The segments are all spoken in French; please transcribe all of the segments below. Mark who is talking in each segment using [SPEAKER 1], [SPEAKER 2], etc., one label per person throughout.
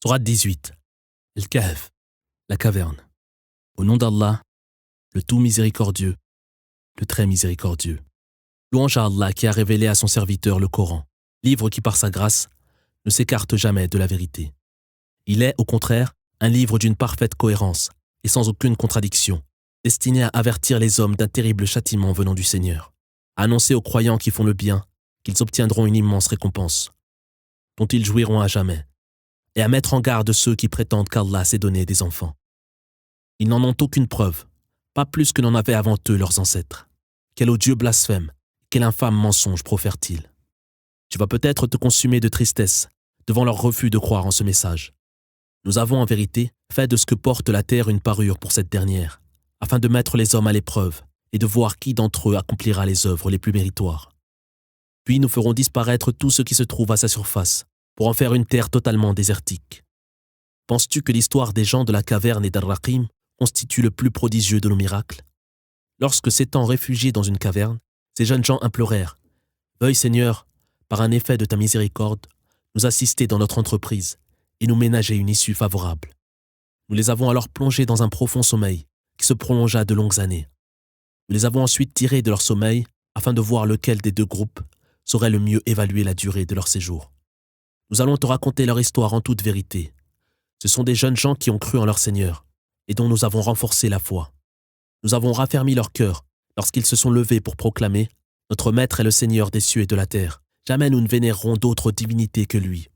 [SPEAKER 1] Sourate 18. El-Kahf, la caverne. Au nom d'Allah, le tout miséricordieux, le très miséricordieux. Louange à Allah qui a révélé à son serviteur le Coran, livre qui par sa grâce ne s'écarte jamais de la vérité. Il est, au contraire, un livre d'une parfaite cohérence et sans aucune contradiction, destiné à avertir les hommes d'un terrible châtiment venant du Seigneur, à annoncer aux croyants qui font le bien qu'ils obtiendront une immense récompense, dont ils jouiront à jamais, et à mettre en garde ceux qui prétendent qu'Allah s'est donné des enfants. Ils n'en ont aucune preuve, pas plus que n'en avaient avant eux leurs ancêtres. Quel odieux blasphème, quel infâme mensonge profèrent-ils. Tu vas peut-être te consumer de tristesse devant leur refus de croire en ce message. Nous avons en vérité fait de ce que porte la terre une parure pour cette dernière, afin de mettre les hommes à l'épreuve et de voir qui d'entre eux accomplira les œuvres les plus méritoires. Puis nous ferons disparaître tout ce qui se trouve à sa surface, pour en faire une terre totalement désertique. Penses-tu que l'histoire des gens de la caverne et d'Ar-Raqim constitue le plus prodigieux de nos miracles? Lorsque s'étant réfugiés dans une caverne, ces jeunes gens implorèrent « Veuille Seigneur, par un effet de ta miséricorde, nous assister dans notre entreprise et nous ménager une issue favorable. » Nous les avons alors plongés dans un profond sommeil qui se prolongea de longues années. Nous les avons ensuite tirés de leur sommeil afin de voir lequel des deux groupes saurait le mieux évaluer la durée de leur séjour. Nous allons te raconter leur histoire en toute vérité. Ce sont des jeunes gens qui ont cru en leur Seigneur et dont nous avons renforcé la foi. Nous avons raffermi leur cœur lorsqu'ils se sont levés pour proclamer « Notre Maître est le Seigneur des cieux et de la terre. Jamais nous ne vénérerons d'autre divinité que lui,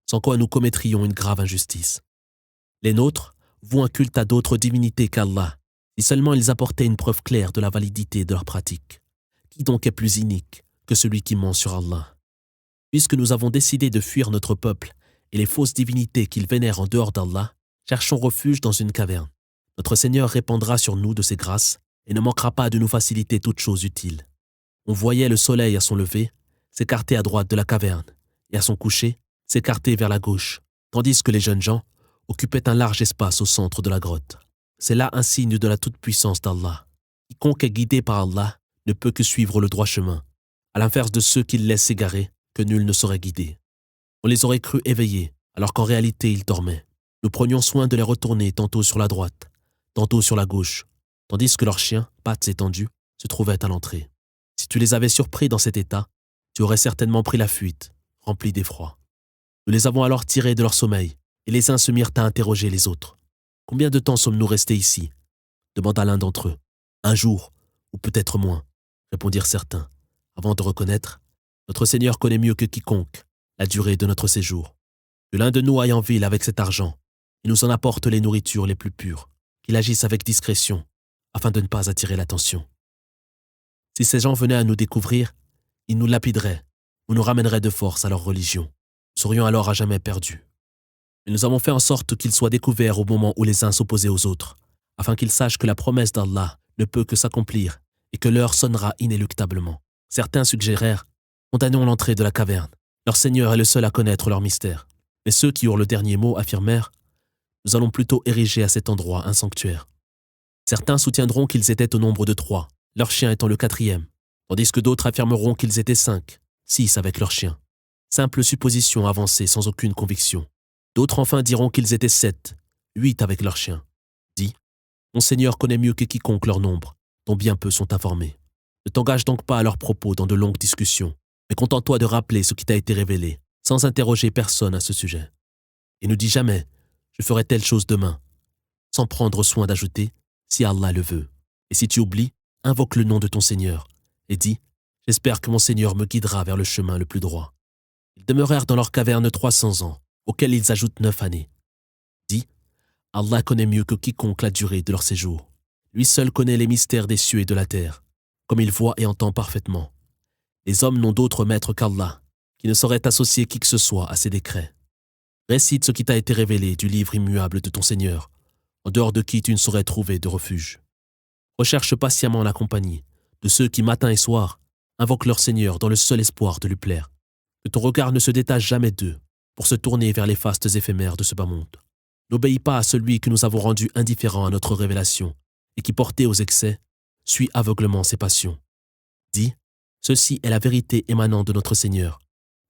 [SPEAKER 1] sans quoi nous commettrions une grave injustice. Les nôtres vouent un culte à d'autres divinités qu'Allah, si seulement ils apportaient une preuve claire de la validité de leur pratique. Qui donc est plus inique que celui qui ment sur Allah? Puisque nous avons décidé de fuir notre peuple et les fausses divinités qu'ils vénèrent en dehors d'Allah, cherchons refuge dans une caverne. Notre Seigneur répandra sur nous de ses grâces et ne manquera pas de nous faciliter toute chose utile. On voyait le soleil à son lever s'écarter à droite de la caverne et à son coucher s'écarter vers la gauche, tandis que les jeunes gens occupaient un large espace au centre de la grotte. C'est là un signe de la toute-puissance d'Allah. Quiconque est guidé par Allah ne peut que suivre le droit chemin, à l'inverse de ceux qui le laissent s'égarer, que nul ne saurait guider. On les aurait crus éveillés, alors qu'en réalité ils dormaient. Nous prenions soin de les retourner tantôt sur la droite, tantôt sur la gauche, tandis que leurs chiens, pattes étendues, se trouvaient à l'entrée. Si tu les avais surpris dans cet état, tu aurais certainement pris la fuite, rempli d'effroi. Nous les avons alors tirés de leur sommeil, et les uns se mirent à interroger les autres. « Combien de temps sommes-nous restés ici ?» demanda l'un d'entre eux. « Un jour, ou peut-être moins, » répondirent certains, avant de reconnaître « Notre Seigneur connaît mieux que quiconque la durée de notre séjour. Que l'un de nous aille en ville avec cet argent, et nous en apporte les nourritures les plus pures, qu'il agisse avec discrétion, afin de ne pas attirer l'attention. Si ces gens venaient à nous découvrir, ils nous lapideraient ou nous ramèneraient de force à leur religion. Nous serions alors à jamais perdus. Mais nous avons fait en sorte qu'ils soient découverts au moment où les uns s'opposaient aux autres, afin qu'ils sachent que la promesse d'Allah ne peut que s'accomplir et que l'heure sonnera inéluctablement. Certains suggérèrent « Condamnons l'entrée de la caverne. Leur Seigneur est le seul à connaître leur mystère. » Mais ceux qui eurent le dernier mot affirmèrent « Nous allons plutôt ériger à cet endroit un sanctuaire. » Certains soutiendront qu'ils étaient au nombre de 3, leur chien étant le 4e, tandis que d'autres affirmeront qu'ils étaient 5, 6 avec leur chien. Simple supposition avancée sans aucune conviction. D'autres enfin diront qu'ils étaient 7, 8 avec leur chien. Dis, mon Seigneur connaît mieux que quiconque leur nombre, dont bien peu sont informés. Ne t'engage donc pas à leurs propos dans de longues discussions, mais contente-toi de rappeler ce qui t'a été révélé, sans interroger personne à ce sujet. Et ne dis jamais, je ferai telle chose demain, sans prendre soin d'ajouter, si Allah le veut. Et si tu oublies, invoque le nom de ton Seigneur, et dis, j'espère que mon Seigneur me guidera vers le chemin le plus droit. Ils demeurèrent dans leur caverne 300 ans, auxquels ils ajoutent 9 années. Dis, Allah connaît mieux que quiconque la durée de leur séjour. Lui seul connaît les mystères des cieux et de la terre, comme il voit et entend parfaitement. Les hommes n'ont d'autre maître qu'Allah, qui ne saurait associer qui que ce soit à ses décrets. Récite ce qui t'a été révélé du livre immuable de ton Seigneur, en dehors de qui tu ne saurais trouver de refuge. Recherche patiemment la compagnie de ceux qui, matin et soir, invoquent leur Seigneur dans le seul espoir de lui plaire. Que ton regard ne se détache jamais d'eux, pour se tourner vers les fastes éphémères de ce bas monde. N'obéis pas à celui que nous avons rendu indifférent à notre révélation, et qui, porté aux excès, suit aveuglement ses passions. Dis, ceci est la vérité émanant de notre Seigneur.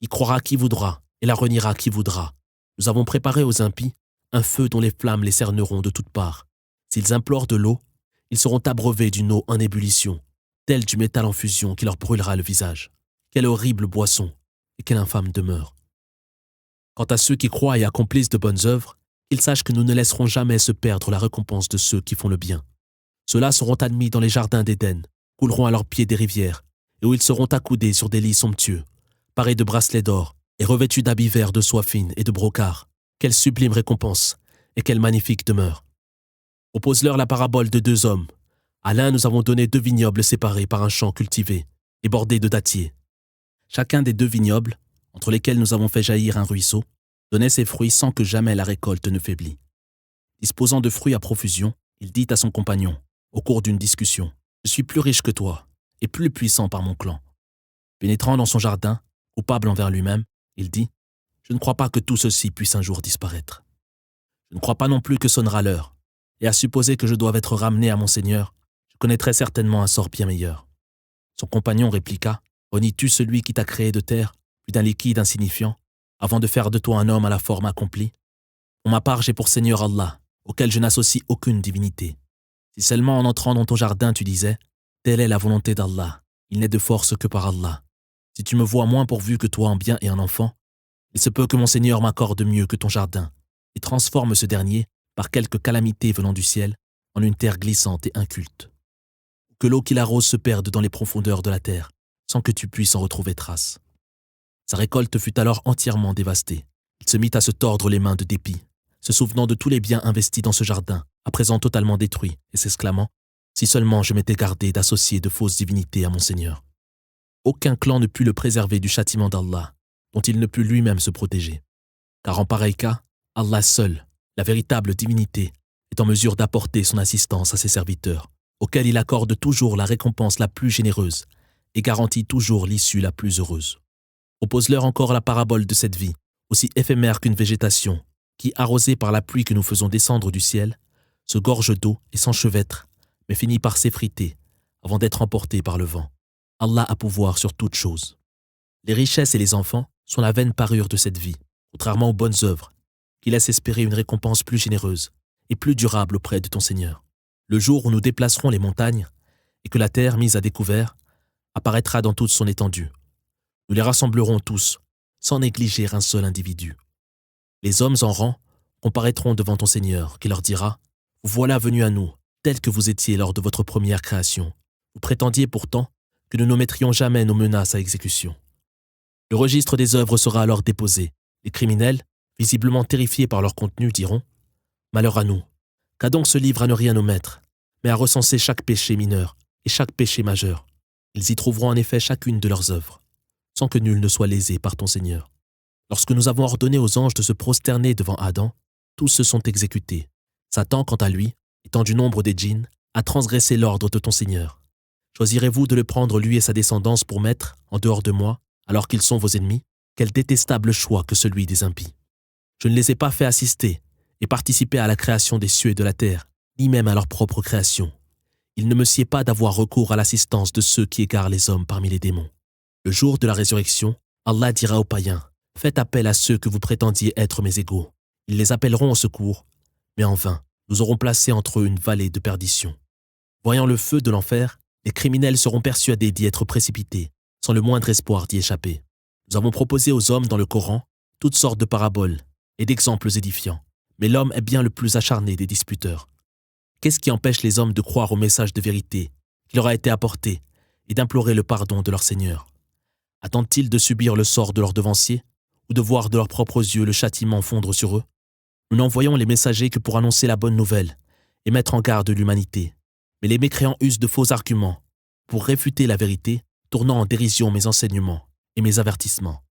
[SPEAKER 1] Y croira qui voudra, et la reniera qui voudra. Nous avons préparé aux impies un feu dont les flammes les cerneront de toutes parts. S'ils implorent de l'eau, ils seront abreuvés d'une eau en ébullition, telle du métal en fusion qui leur brûlera le visage. Quelle horrible boisson et quelle infâme demeure. Quant à ceux qui croient et accomplissent de bonnes œuvres, qu'ils sachent que nous ne laisserons jamais se perdre la récompense de ceux qui font le bien. Ceux-là seront admis dans les jardins d'Éden, couleront à leurs pieds des rivières, et où ils seront accoudés sur des lits somptueux, parés de bracelets d'or et revêtus d'habits verts de soie fine et de brocart. Quelle sublime récompense et quelle magnifique demeure. Oppose-leur la parabole de deux hommes. À l'un, nous avons donné 2 vignobles séparés par un champ cultivé et bordé de dattiers. Chacun des 2 vignobles, entre lesquels nous avons fait jaillir un ruisseau, donnait ses fruits sans que jamais la récolte ne faiblît. Disposant de fruits à profusion, il dit à son compagnon, au cours d'une discussion, « Je suis plus riche que toi, et plus puissant par mon clan. » Pénétrant dans son jardin, coupable envers lui-même, il dit, « Je ne crois pas que tout ceci puisse un jour disparaître. Je ne crois pas non plus que sonnera l'heure, et à supposer que je doive être ramené à mon Seigneur, je connaîtrai certainement un sort bien meilleur. » Son compagnon répliqua, « Renies-tu celui qui t'a créé de terre, puis d'un liquide insignifiant, avant de faire de toi un homme à la forme accomplie? Pour ma part, j'ai pour Seigneur Allah, auquel je n'associe aucune divinité. Si seulement en entrant dans ton jardin tu disais, telle est la volonté d'Allah, il n'est de force que par Allah. Si tu me vois moins pourvu que toi en bien et en enfant, il se peut que mon Seigneur m'accorde mieux que ton jardin, et transforme ce dernier, par quelque calamité venant du ciel, en une terre glissante et inculte. Que l'eau qui l'arrose se perde dans les profondeurs de la terre, sans que tu puisses en retrouver trace. » Sa récolte fut alors entièrement dévastée. Il se mit à se tordre les mains de dépit, se souvenant de tous les biens investis dans ce jardin, à présent totalement détruit, et s'exclamant, « Si seulement je m'étais gardé d'associer de fausses divinités à mon Seigneur. » Aucun clan ne put le préserver du châtiment d'Allah, dont il ne put lui-même se protéger. Car en pareil cas, Allah seul, la véritable divinité, est en mesure d'apporter son assistance à ses serviteurs, auxquels il accorde toujours la récompense la plus généreuse et garantit toujours l'issue la plus heureuse. Oppose-leur encore la parabole de cette vie, aussi éphémère qu'une végétation, qui, arrosée par la pluie que nous faisons descendre du ciel, se gorge d'eau et s'enchevêtre, mais finit par s'effriter, avant d'être emportée par le vent. Allah a pouvoir sur toutes choses. Les richesses et les enfants sont la vaine parure de cette vie, contrairement aux bonnes œuvres, qui laissent espérer une récompense plus généreuse et plus durable auprès de ton Seigneur. Le jour où nous déplacerons les montagnes, et que la terre mise à découvert apparaîtra dans toute son étendue. Nous les rassemblerons tous, sans négliger un seul individu. Les hommes en rang comparaîtront devant ton Seigneur, qui leur dira, « Vous voilà venus à nous, tels que vous étiez lors de votre première création. Vous prétendiez pourtant que nous ne mettrions jamais nos menaces à exécution. » Le registre des œuvres sera alors déposé. Les criminels, visiblement terrifiés par leur contenu, diront, « Malheur à nous, qu'a donc ce livre à ne rien omettre, mais à recenser chaque péché mineur et chaque péché majeur. Ils y trouveront en effet chacune de leurs œuvres, sans que nul ne soit lésé par ton Seigneur. Lorsque nous avons ordonné aux anges de se prosterner devant Adam, tous se sont exécutés. Satan, quant à lui, étant du nombre des djinns, a transgressé l'ordre de ton Seigneur. Choisirez-vous de le prendre lui et sa descendance pour maître, en dehors de moi, alors qu'ils sont vos ennemis? Quel détestable choix que celui des impies. Je ne les ai pas fait assister et participer à la création des cieux et de la terre, ni même à leur propre création. Il ne me sied pas d'avoir recours à l'assistance de ceux qui égarent les hommes parmi les démons. Le jour de la résurrection, Allah dira aux païens, « Faites appel à ceux que vous prétendiez être mes égaux. » Ils les appelleront au secours, mais en vain, nous aurons placé entre eux une vallée de perdition. Voyant le feu de l'enfer, les criminels seront persuadés d'y être précipités, sans le moindre espoir d'y échapper. Nous avons proposé aux hommes dans le Coran toutes sortes de paraboles et d'exemples édifiants, mais l'homme est bien le plus acharné des disputeurs. Qu'est-ce qui empêche les hommes de croire au message de vérité qui leur a été apporté et d'implorer le pardon de leur Seigneur? Attendent-ils de subir le sort de leurs devanciers ou de voir de leurs propres yeux le châtiment fondre sur eux? Nous n'envoyons les messagers que pour annoncer la bonne nouvelle et mettre en garde l'humanité. Mais les mécréants usent de faux arguments pour réfuter la vérité, tournant en dérision mes enseignements et mes avertissements.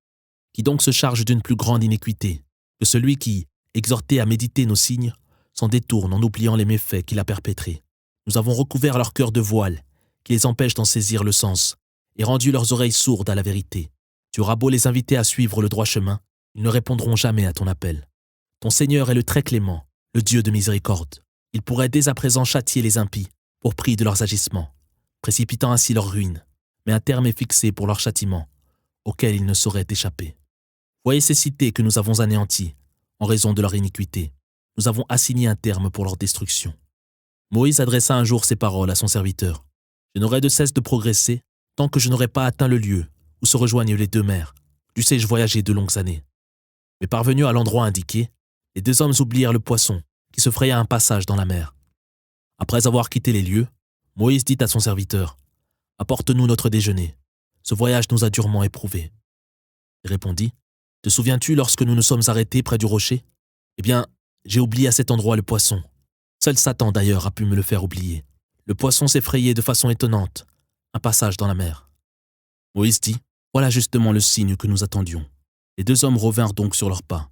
[SPEAKER 1] Qui donc se charge d'une plus grande iniquité que celui qui, exhorté à méditer nos signes, s'en détourne en oubliant les méfaits qu'il a perpétrés? Nous avons recouvert leur cœur de voile, qui les empêche d'en saisir le sens, et rendu leurs oreilles sourdes à la vérité. Tu auras beau les inviter à suivre le droit chemin, ils ne répondront jamais à ton appel. Ton Seigneur est le très clément, le Dieu de miséricorde. Il pourrait dès à présent châtier les impies, pour prix de leurs agissements, précipitant ainsi leur ruine, mais un terme est fixé pour leur châtiment, auquel ils ne sauraient échapper. Voyez ces cités que nous avons anéanties, en raison de leur iniquité. Nous avons assigné un terme pour leur destruction. Moïse adressa un jour ces paroles à son serviteur. Je n'aurai de cesse de progresser tant que je n'aurai pas atteint le lieu où se rejoignent les deux mers. Dussé-je voyager de longues années. Mais parvenus à l'endroit indiqué, les deux hommes oublièrent le poisson qui se fraya un passage dans la mer. Après avoir quitté les lieux, Moïse dit à son serviteur, « Apporte-nous notre déjeuner. Ce voyage nous a durement éprouvés. » Il répondit, « Te souviens-tu lorsque nous nous sommes arrêtés près du rocher? Eh bien, j'ai oublié à cet endroit le poisson. Seul Satan d'ailleurs a pu me le faire oublier. Le poisson s'est frayé de façon étonnante, un passage dans la mer. » Moïse dit, « Voilà justement le signe que nous attendions. » Les deux hommes revinrent donc sur leurs pas.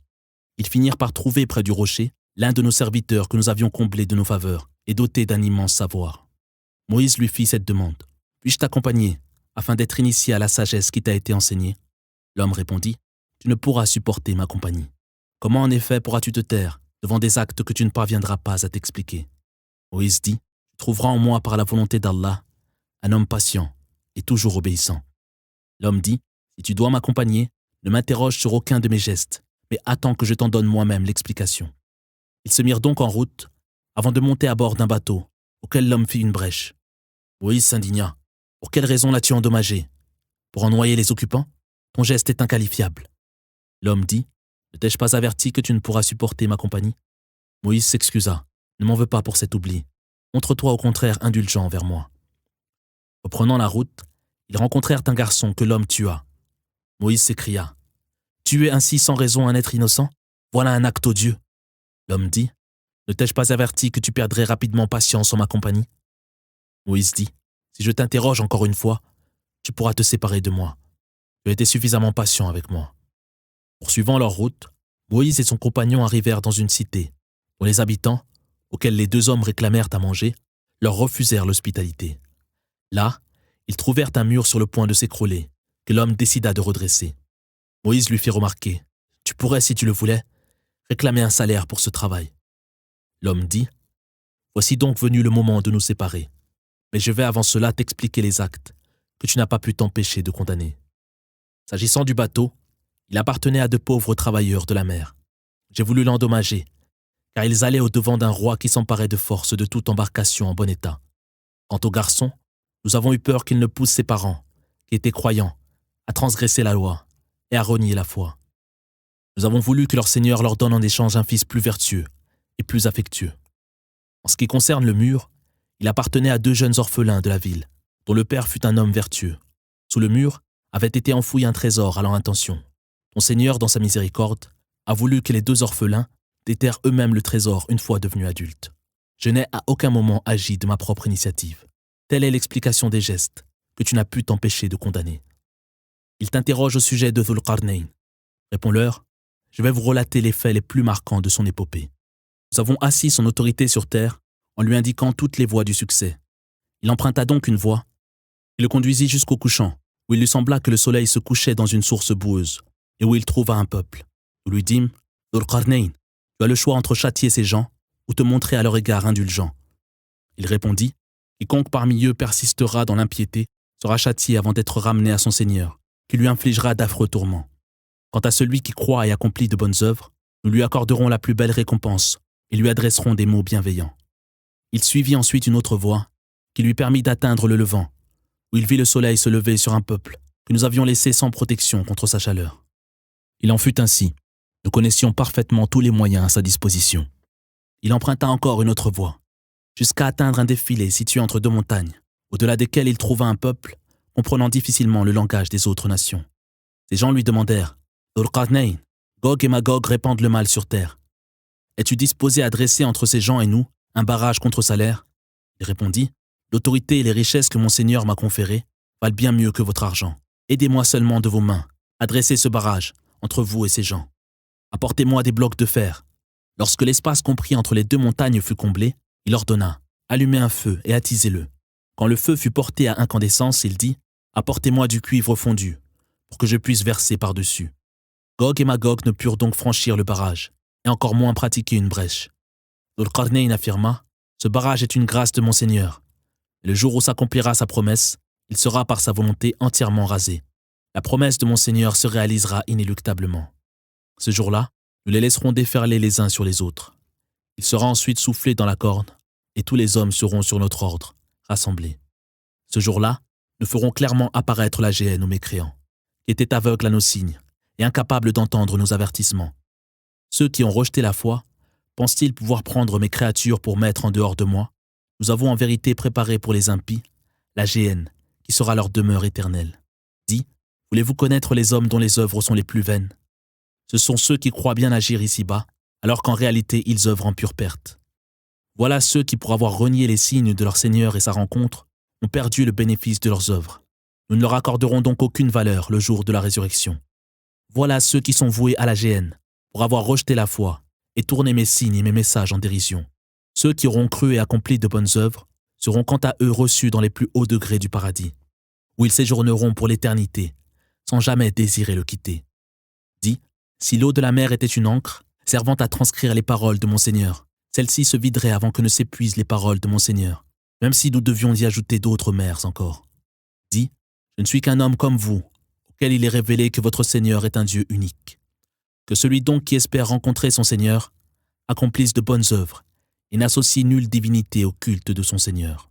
[SPEAKER 1] Ils finirent par trouver près du rocher l'un de nos serviteurs que nous avions comblé de nos faveurs et doté d'un immense savoir. Moïse lui fit cette demande. « Puis-je t'accompagner afin d'être initié à la sagesse qui t'a été enseignée ?» L'homme répondit, « Tu ne pourras supporter ma compagnie. Comment en effet pourras-tu te taire devant des actes que tu ne parviendras pas à t'expliquer ?» Moïse dit, « Tu trouveras en moi par la volonté d'Allah un homme patient et toujours obéissant. » L'homme dit, « Si tu dois m'accompagner, ne m'interroge sur aucun de mes gestes, mais attends que je t'en donne moi-même l'explication. » Ils se mirent donc en route avant de monter à bord d'un bateau auquel l'homme fit une brèche. Moïse s'indigna. « Pour quelle raison l'as-tu endommagé? Pour en noyer les occupants? Ton geste est inqualifiable. » L'homme dit, « Ne t'ai-je pas averti que tu ne pourras supporter ma compagnie ?» Moïse s'excusa. « Ne m'en veux pas pour cet oubli. Montre-toi au contraire indulgent envers moi. » Reprenant la route, ils rencontrèrent un garçon que l'homme tua. Moïse s'écria, « Tuer ainsi sans raison un être innocent? Voilà un acte odieux. » L'homme dit, « Ne t'ai-je pas averti que tu perdrais rapidement patience en ma compagnie? » Moïse dit, « Si je t'interroge encore une fois, tu pourras te séparer de moi. Tu as été suffisamment patient avec moi. » Poursuivant leur route, Moïse et son compagnon arrivèrent dans une cité, dont les habitants, auxquels les deux hommes réclamèrent à manger, leur refusèrent l'hospitalité. Là, ils trouvèrent un mur sur le point de s'écrouler, que l'homme décida de redresser. Moïse lui fit remarquer, « Tu pourrais, si tu le voulais, réclamer un salaire pour ce travail. » L'homme dit, « Voici donc venu le moment de nous séparer, mais je vais avant cela t'expliquer les actes que tu n'as pas pu t'empêcher de condamner. S'agissant du bateau, il appartenait à de pauvres travailleurs de la mer. J'ai voulu l'endommager, car ils allaient au-devant d'un roi qui s'emparait de force de toute embarcation en bon état. Quant au garçon, nous avons eu peur qu'il ne pousse ses parents, qui étaient croyants, à transgresser la loi et à renier la foi. Nous avons voulu que leur Seigneur leur donne en échange un fils plus vertueux et plus affectueux. En ce qui concerne le mur, il appartenait à deux jeunes orphelins de la ville, dont le père fut un homme vertueux. Sous le mur avait été enfoui un trésor à leur intention. Ton Seigneur, dans sa miséricorde, a voulu que les deux orphelins déterrent eux-mêmes le trésor une fois devenus adultes. Je n'ai à aucun moment agi de ma propre initiative. Telle est l'explication des gestes que tu n'as pu t'empêcher de condamner. Ils t'interrogent au sujet de Dhul Qarnayn. Réponds-leur, je vais vous relater les faits les plus marquants de son épopée. Nous avons assis son autorité sur terre en lui indiquant toutes les voies du succès. Il emprunta donc une voie qui le conduisit jusqu'au couchant, où il lui sembla que le soleil se couchait dans une source boueuse, et où il trouva un peuple. Nous lui dîmes, Dhul Qarnayn, tu as le choix entre châtier ces gens ou te montrer à leur égard indulgent. Il répondit, quiconque parmi eux persistera dans l'impiété sera châtié avant d'être ramené à son Seigneur, qui lui infligera d'affreux tourments. Quant à celui qui croit et accomplit de bonnes œuvres, nous lui accorderons la plus belle récompense et lui adresserons des mots bienveillants. Il suivit ensuite une autre voie qui lui permit d'atteindre le Levant, où il vit le soleil se lever sur un peuple que nous avions laissé sans protection contre sa chaleur. Il en fut ainsi. Nous connaissions parfaitement tous les moyens à sa disposition. Il emprunta encore une autre voie, jusqu'à atteindre un défilé situé entre deux montagnes, au-delà desquelles il trouva un peuple comprenant difficilement le langage des autres nations. Ces gens lui demandèrent, « Dhul Qarnayn, Gog et Magog répandent le mal sur terre. Es-tu disposé à dresser entre ces gens et nous un barrage contre salaire ?» Il répondit, « L'autorité et les richesses que mon Seigneur m'a conférées valent bien mieux que votre argent. Aidez-moi seulement de vos mains à dresser ce barrage entre vous et ces gens. Apportez-moi des blocs de fer. » Lorsque l'espace compris entre les deux montagnes fut comblé, il ordonna, « Allumez un feu et attisez-le. » Quand le feu fut porté à incandescence, il dit, « Apportez-moi du cuivre fondu, pour que je puisse verser par-dessus. » Gog et Magog ne purent donc franchir le barrage, et encore moins pratiquer une brèche. Dhul Qarnayn affirma, « Ce barrage est une grâce de mon Seigneur. Et le jour où s'accomplira sa promesse, il sera par sa volonté entièrement rasé. La promesse de mon Seigneur se réalisera inéluctablement. » Ce jour-là, Nous les laisserons déferler les uns sur les autres. Il sera ensuite soufflé dans la corne, et tous les hommes seront sur notre ordre, rassemblés. Ce jour-là, nous ferons clairement apparaître la géhenne aux mécréants, qui étaient aveugles à nos signes et incapables d'entendre nos avertissements. Ceux qui ont rejeté la foi, pensent-ils pouvoir prendre mes créatures pour mettre en dehors de moi? Nous avons en vérité préparé pour les impies la géhenne, qui sera leur demeure éternelle. Dis, voulez-vous connaître les hommes dont les œuvres sont les plus vaines? Ce sont ceux qui croient bien agir ici-bas, alors qu'en réalité ils œuvrent en pure perte. Voilà ceux qui, pour avoir renié les signes de leur Seigneur et sa rencontre, ont perdu le bénéfice de leurs œuvres. Nous ne leur accorderons donc aucune valeur le jour de la résurrection. Voilà ceux qui sont voués à la géhenne, pour avoir rejeté la foi et tourné mes signes et mes messages en dérision. Ceux qui auront cru et accompli de bonnes œuvres seront quant à eux reçus dans les plus hauts degrés du paradis, où ils séjourneront pour l'éternité, sans jamais désirer le quitter. Dis, si l'eau de la mer était une encre, servant à transcrire les paroles de mon Seigneur, celle-ci se viderait avant que ne s'épuisent les paroles de mon Seigneur, même si nous devions y ajouter d'autres mers encore. Dis, je ne suis qu'un homme comme vous, auquel il est révélé que votre Seigneur est un Dieu unique. Que celui donc qui espère rencontrer son Seigneur accomplisse de bonnes œuvres et n'associe nulle divinité au culte de son Seigneur.